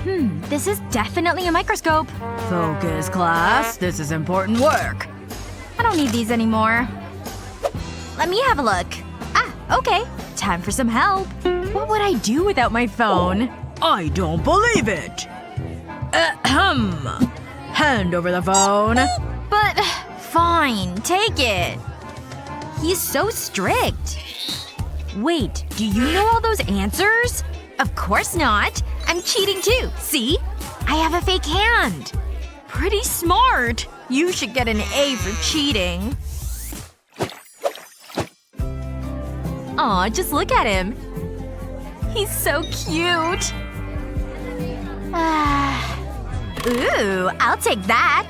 This is definitely a microscope. Focus, class. This is important work. I don't need these anymore. Let me have a look. Ah, okay. Time for some help. What would I do without my phone? I don't believe it. Ahem. Hand over the phone. But… fine. Take it. He's so strict. Wait, do you know all those answers? Of course not. I'm cheating too. See? I have a fake hand. Pretty smart. You should get an A for cheating. Aw, just look at him. He's so cute. Ooh, I'll take that.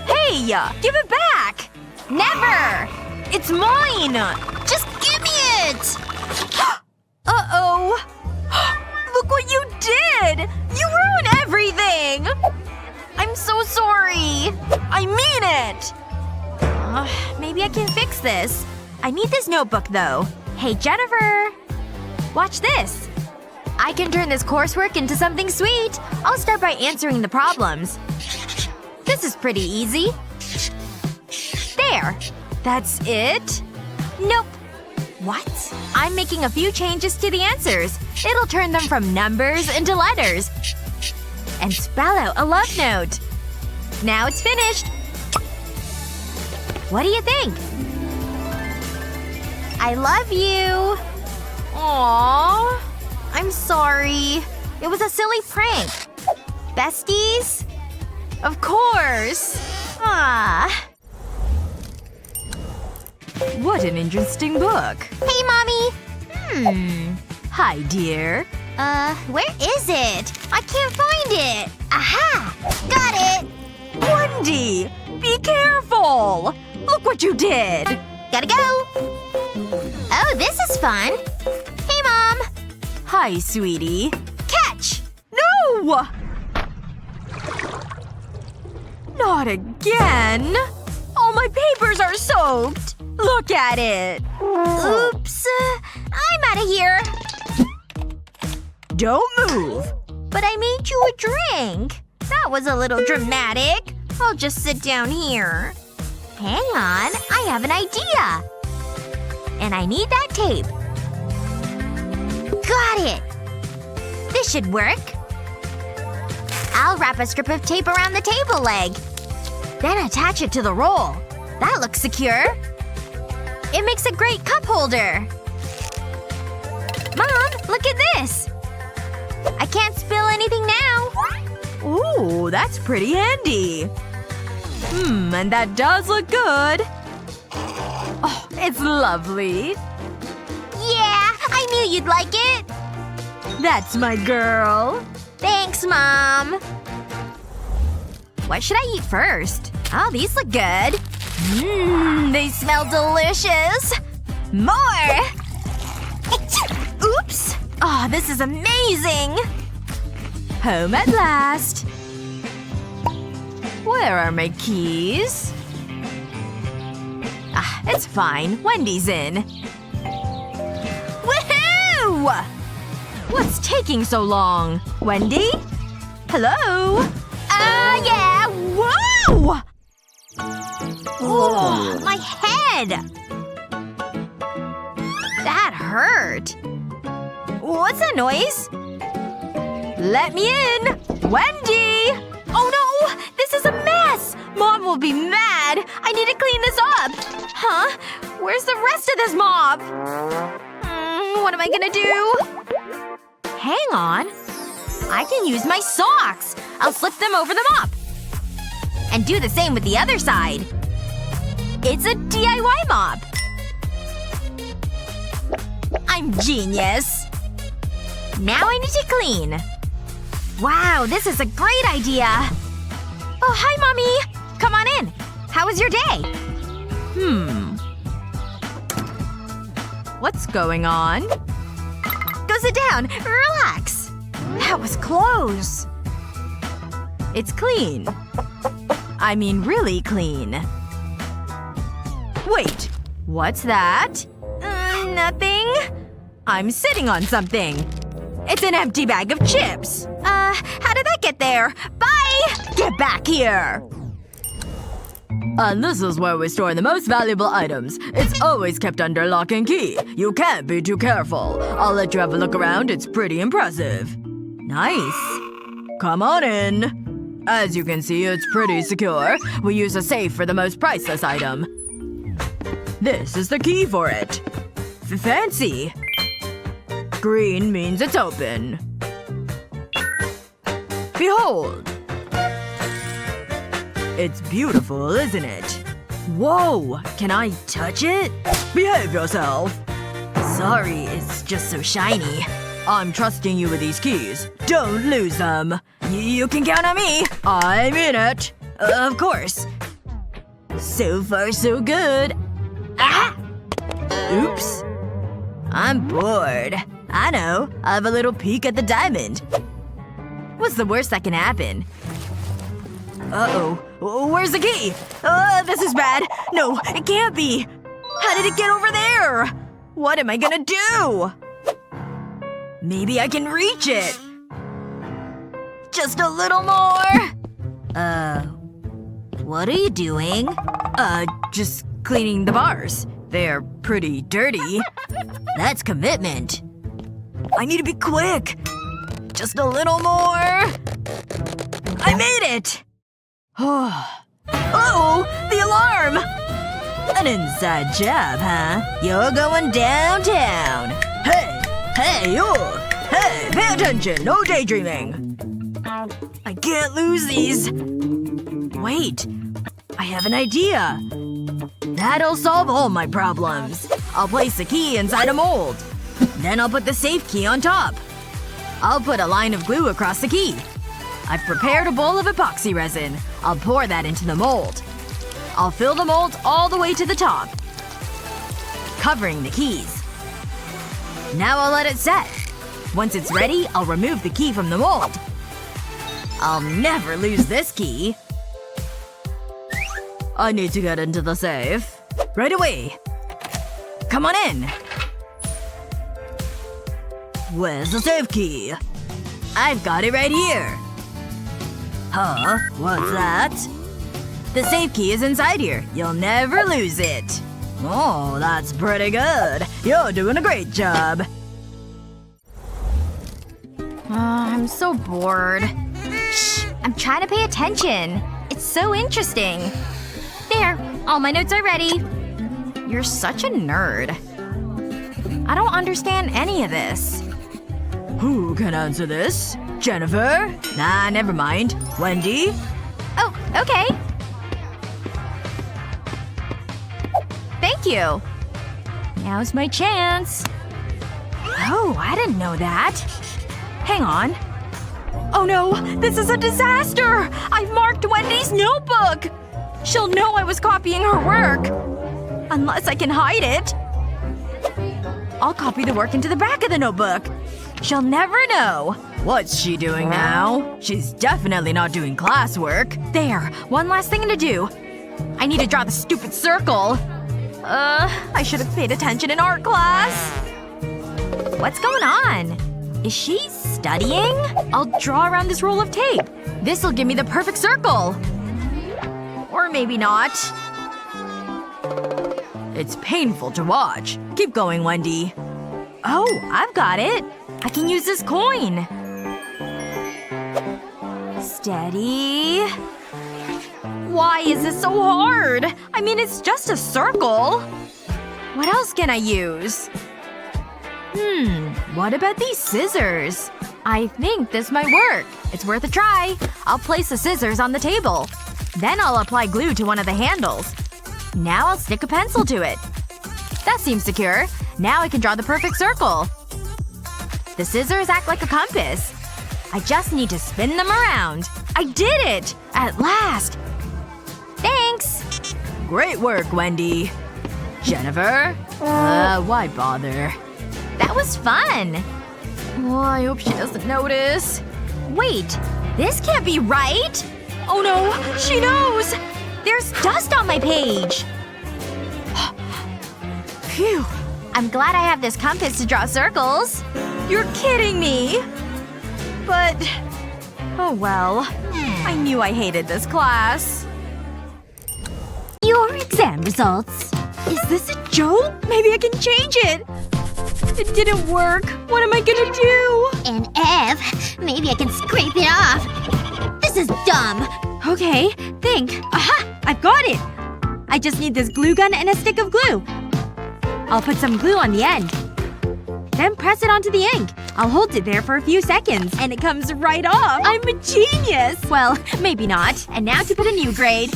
Hey! Give it back! Never! It's mine! Just give me it! Uh-oh. Look what you did! You ruined everything! I'm so sorry. I mean it! Maybe I can fix this. I need this notebook, though. Hey, Jennifer. Watch this. I can turn this coursework into something sweet. I'll start by answering the problems. This is pretty easy. There. That's it? Nope. What? I'm making a few changes to the answers. It'll turn them from numbers into letters. And spell out a love note. Now it's finished. What do you think? I love you. Aww. I'm sorry. It was a silly prank. Besties? Of course. Ah. What an interesting book. Hey, Mommy. Hi, dear. Where is it? I can't find it. Aha! Got it! Wendy! Be careful! Look what you did! Gotta go! Oh, this is fun. Hey, Mom! Hi, sweetie. Catch! No! Not again! All my papers are soaked! Look at it! Oops. I'm out of here. Don't move! But I made you a drink. That was a little dramatic. I'll just sit down here. Hang on. I have an idea. And I need that tape. Got it! This should work. I'll wrap a strip of tape around the table leg. Then attach it to the roll. That looks secure. It makes a great cup holder. Mom, look at this! I can't spill anything now. Ooh, that's pretty handy. And that does look good. Oh, it's lovely. Yeah, I knew you'd like it. That's my girl. Thanks, Mom. What should I eat first? Oh, these look good. They smell delicious. More! Oops! Oh, this is amazing! Home at last. Where are my keys? Ah, it's fine. Wendy's in. Woohoo! What's taking so long? Wendy? Hello? Yeah! Whoa! Oh, my head! That hurt. What's that noise? Let me in! Wendy! Oh no! This is a mess! Mom will be mad! I need to clean this up! Huh? Where's the rest of this mop? What am I gonna do? Hang on. I can use my socks! I'll slip them over the mop. And do the same with the other side. It's a DIY mop. I'm genius. Now I need to clean. Wow, this is a great idea. Oh, hi, Mommy. Come on in. How was your day? What's going on? Go sit down. Relax. That was close. It's clean. I mean really clean. Wait. What's that? Nothing. I'm sitting on something. It's an empty bag of chips. get there. Bye! Get back here! And this is where we store the most valuable items. It's always kept under lock and key. You can't be too careful. I'll let you have a look around. It's pretty impressive. Nice. Come on in. As you can see, it's pretty secure. We use a safe for the most priceless item. This is the key for it. Fancy. Green means it's open. Behold. It's beautiful, isn't it? Whoa! Can I touch it? Behave yourself. Sorry, it's just so shiny. I'm trusting you with these keys. Don't lose them. You can count on me. I'm in it. Of course. So far, so good. Ah! Oops. I'm bored. I know. I'll have a little peek at the diamond. What's the worst that can happen? Uh-oh. Where's the key? This is bad. No, it can't be. How did it get over there? What am I gonna do? Maybe I can reach it. Just a little more. What are you doing? Just cleaning the bars. They're pretty dirty. That's commitment. I need to be quick. Just a little more. I made it! Uh-oh! The alarm! An inside job, huh? You're going downtown. Hey! Hey, you! Hey, pay attention! No daydreaming! I can't lose these. Wait. I have an idea. That'll solve all my problems. I'll place the key inside a mold. Then I'll put the safe key on top. I'll put a line of glue across the key. I've prepared a bowl of epoxy resin. I'll pour that into the mold. I'll fill the mold all the way to the top, covering the keys. Now I'll let it set. Once it's ready, I'll remove the key from the mold. I'll never lose this key. I need to get into the safe. Right away. Come on in. Where's the safe key? I've got it right here. Huh? What's that? The safe key is inside here. You'll never lose it. Oh, that's pretty good. You're doing a great job. I'm so bored. Shh! I'm trying to pay attention. It's so interesting. There. All my notes are ready. You're such a nerd. I don't understand any of this. Who can answer this? Jennifer? Nah, never mind. Wendy? Oh, okay. Thank you. Now's my chance. Oh, I didn't know that. Hang on. Oh no! This is a disaster! I've marked Wendy's notebook! She'll know I was copying her work. Unless I can hide it. I'll copy the work into the back of the notebook. She'll never know. What's she doing now? She's definitely not doing classwork. There. One last thing to do. I need to draw the stupid circle. I should have paid attention in art class. What's going on? Is she studying? I'll draw around this roll of tape. This'll give me the perfect circle. Or maybe not. It's painful to watch. Keep going, Wendy. Oh, I've got it. I can use this coin. Steady. Why is this so hard? I mean, it's just a circle. What else can I use? What about these scissors? I think this might work. It's worth a try. I'll place the scissors on the table. Then I'll apply glue to one of the handles. Now I'll stick a pencil to it. That seems secure. Now I can draw the perfect circle. The scissors act like a compass. I just need to spin them around. I did it! At last! Thanks! Great work, Wendy. Jennifer? Why bother? That was fun! Oh, I hope she doesn't notice. Wait. This can't be right! Oh no! She knows! There's dust on my page! Phew. I'm glad I have this compass to draw circles. You're kidding me! But… Oh well. I knew I hated this class. Your exam results. Is this a joke? Maybe I can change it. It didn't work. What am I gonna do? An F. Maybe I can scrape it off. This is dumb. Okay, think. Aha! I've got it! I just need this glue gun and a stick of glue. I'll put some glue on the end. Then press it onto the ink. I'll hold it there for a few seconds, and it comes right off. I'm a genius! Well, maybe not. And now to put a new grade.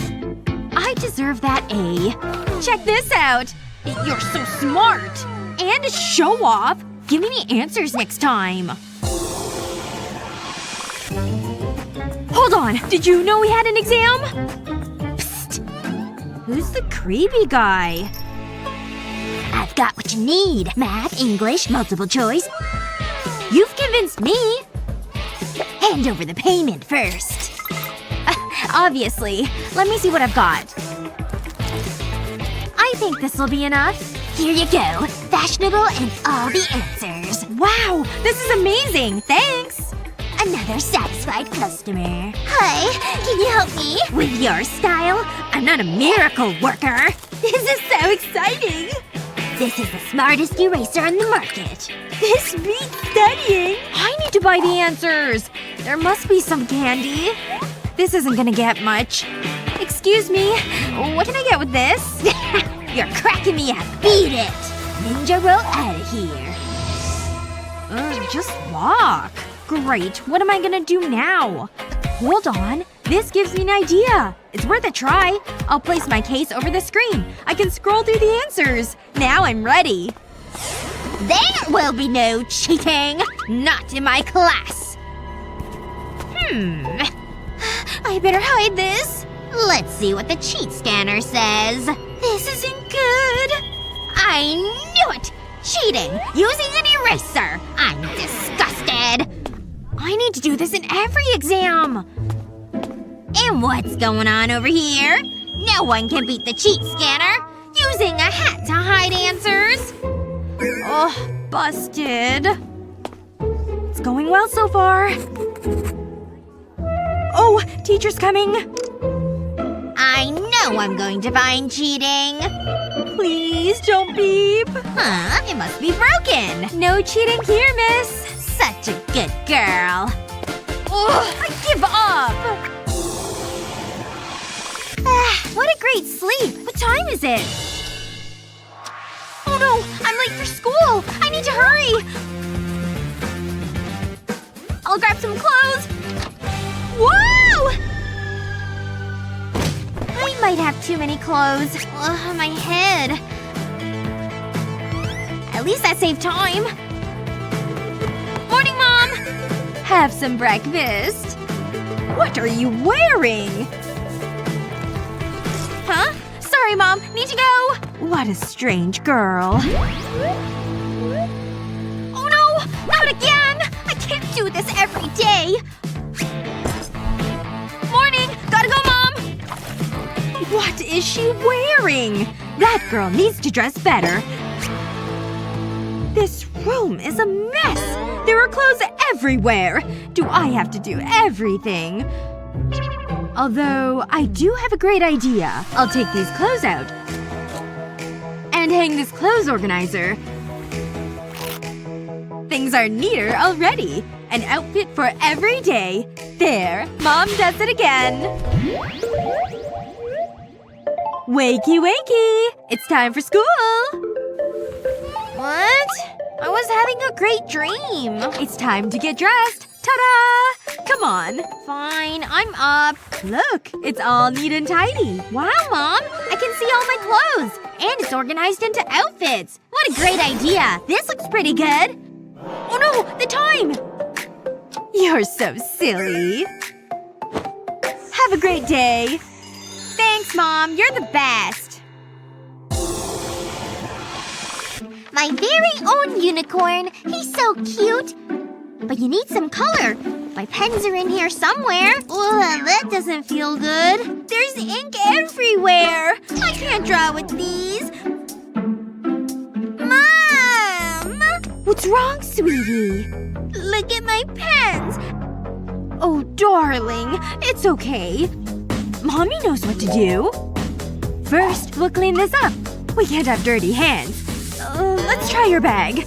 I deserve that A. Check this out! You're so smart! And a show off! Give me the answers next time. Hold on! Did you know we had an exam? Psst. Who's the creepy guy? I've got what you need. Math, English, multiple choice. You've convinced me! Hand over the payment first. Obviously. Let me see what I've got. I think this'll be enough. Here you go. Fashionable and all the answers. Wow! This is amazing! Thanks! Another satisfied customer. Hi, can you help me? With your style? I'm not a miracle worker! This is so exciting! This is the smartest eraser on the market. This beats studying! I need to buy the answers! There must be some candy. This isn't gonna get much. Excuse me. What can I get with this? You're cracking me up. Beat it! Ninja roll out of here. Just walk. Great. What am I gonna do now? Hold on. This gives me an idea. It's worth a try. I'll place my case over the screen. I can scroll through the answers. Now I'm ready. There will be no cheating. Not in my class. I better hide this. Let's see what the cheat scanner says. This isn't good. I knew it! Cheating! Using an eraser! I'm disgusted! I need to do this in every exam. And what's going on over here? No one can beat the cheat scanner! Using a hat to hide answers! Oh, busted. It's going well so far. Oh, teacher's coming. I know I'm going to find cheating. Please don't beep. Huh? It must be broken. No cheating here, miss. Such a good girl. Ugh, I give up. What a great sleep. What time is it? Oh no! I'm late for school! I need to hurry! I'll grab some clothes. Whoa! I might have too many clothes. Ugh, my head. At least that saved time. Morning, Mom! Have some breakfast. What are you wearing? Huh? Sorry, Mom. Need to go. What a strange girl. Oh no! Not again! I can't do this every day. Morning! Gotta go, Mom! What is she wearing? That girl needs to dress better. This room is a mess. There are clothes everywhere. Do I have to do everything? Although, I do have a great idea. I'll take these clothes out. And hang this clothes organizer. Things are neater already. An outfit for every day. There. Mom does it again. Wakey wakey! It's time for school! What? I was having a great dream. It's time to get dressed. Ta-da! Come on. Fine, I'm up. Look, it's all neat and tidy. Wow, Mom! I can see all my clothes! And it's organized into outfits! What a great idea! This looks pretty good! Oh no! The time! You're so silly. Have a great day. Thanks, Mom. You're the best. My very own unicorn. He's so cute. But you need some color. My pens are in here somewhere. Ugh, that doesn't feel good. There's ink everywhere. I can't draw with these. Mom! What's wrong, sweetie? Look at my pens. Oh, darling. It's okay. Mommy knows what to do. First, we'll clean this up. We can't have dirty hands. Let's try your bag.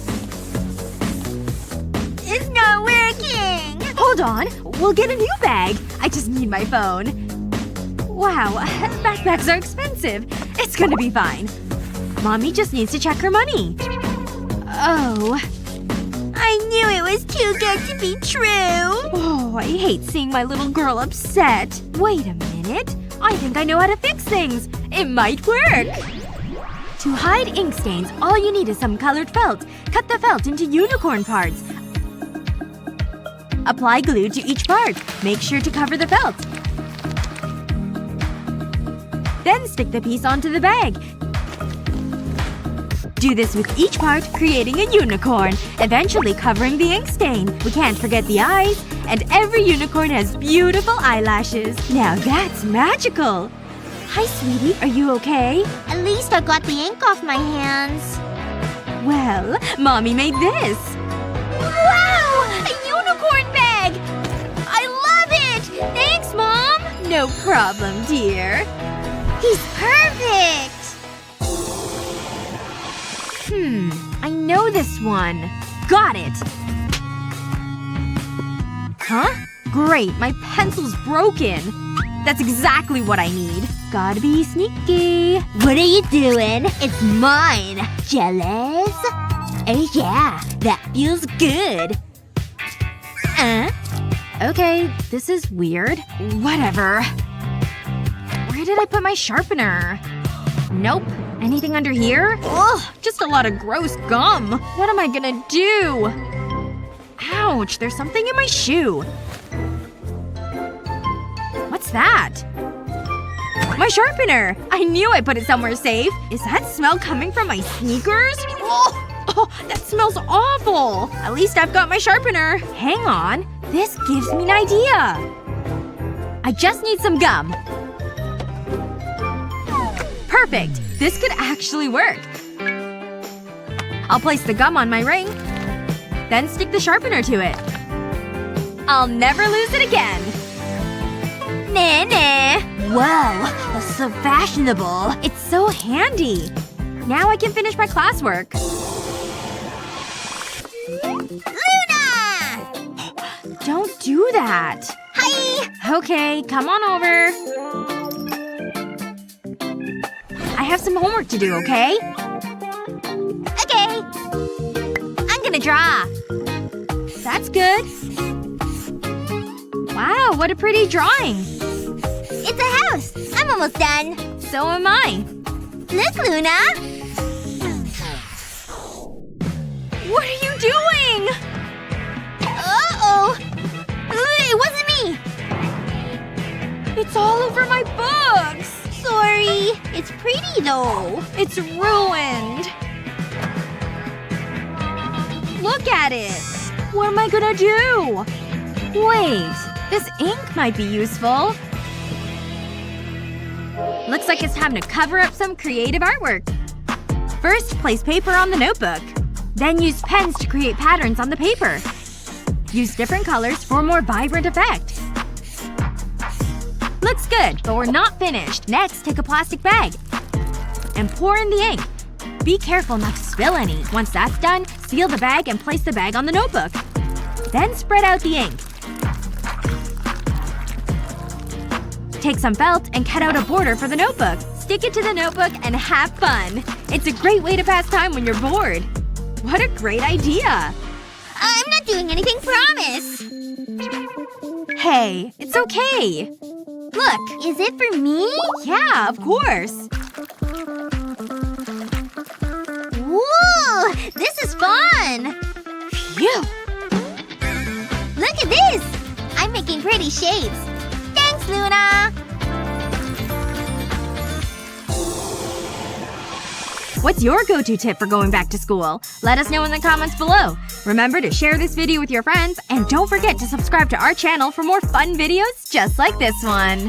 It's not working! Hold on. We'll get a new bag. I just need my phone. Wow. Backpacks are expensive. It's gonna be fine. Mommy just needs to check her money. Oh. I knew it was too good to be true! Oh, I hate seeing my little girl upset. Wait a minute. I think I know how to fix things. It might work. To hide ink stains, all you need is some colored felt. Cut the felt into unicorn parts. Apply glue to each part. Make sure to cover the felt. Then stick the piece onto the bag. Do this with each part, creating a unicorn, eventually covering the ink stain. We can't forget the eyes. And every unicorn has beautiful eyelashes. Now that's magical! Hi, sweetie. Are you okay? At least I got the ink off my hands. Well, Mommy made this. Wow! A unicorn bag! I love it! Thanks, Mom! No problem, dear. He's perfect! I know this one. Got it! Huh? Great, my pencil's broken. That's exactly what I need. Gotta be sneaky. What are you doing? It's mine. Jealous? Oh yeah, that feels good. Okay, this is weird. Whatever. Where did I put my sharpener? Nope. Anything under here? Ugh, just a lot of gross gum. What am I gonna do? Ouch, there's something in my shoe. What's that? My sharpener! I knew I put it somewhere safe. Is that smell coming from my sneakers? Oh, that smells awful. At least I've got my sharpener. Hang on. This gives me an idea. I just need some gum. Perfect. This could actually work. I'll place the gum on my ring. Then stick the sharpener to it. I'll never lose it again. Nah. Whoa. That's so fashionable. It's so handy. Now I can finish my classwork. Luna! Don't do that. Hi! Okay, come on over. I have some homework to do, okay? Okay. I'm gonna draw. That's good. Wow, what a pretty drawing. It's a house. I'm almost done. So am I. Look, Luna! What are you doing? Uh-oh! It wasn't me! It's all over my books. Sorry. It's pretty, though. It's ruined. Look at it. What am I gonna do? Wait. This ink might be useful. Looks like it's time to cover up some creative artwork. First, place paper on the notebook. Then use pens to create patterns on the paper. Use different colors for a more vibrant effect. Looks good, but we're not finished. Next, take a plastic bag. And pour in the ink. Be careful not to spill any. Once that's done, seal the bag and place the bag on the notebook. Then spread out the ink. Take some felt and cut out a border for the notebook. Stick it to the notebook and have fun. It's a great way to pass time when you're bored. What a great idea! I'm not doing anything, promise! Hey, it's okay. Look. Is it for me? Yeah, of course. Whoa! This is fun! Phew. Look at this! I'm making pretty shapes. Thanks, Luna! What's your go-to tip for going back to school? Let us know in the comments below. Remember to share this video with your friends, and don't forget to subscribe to our channel for more fun videos just like this one.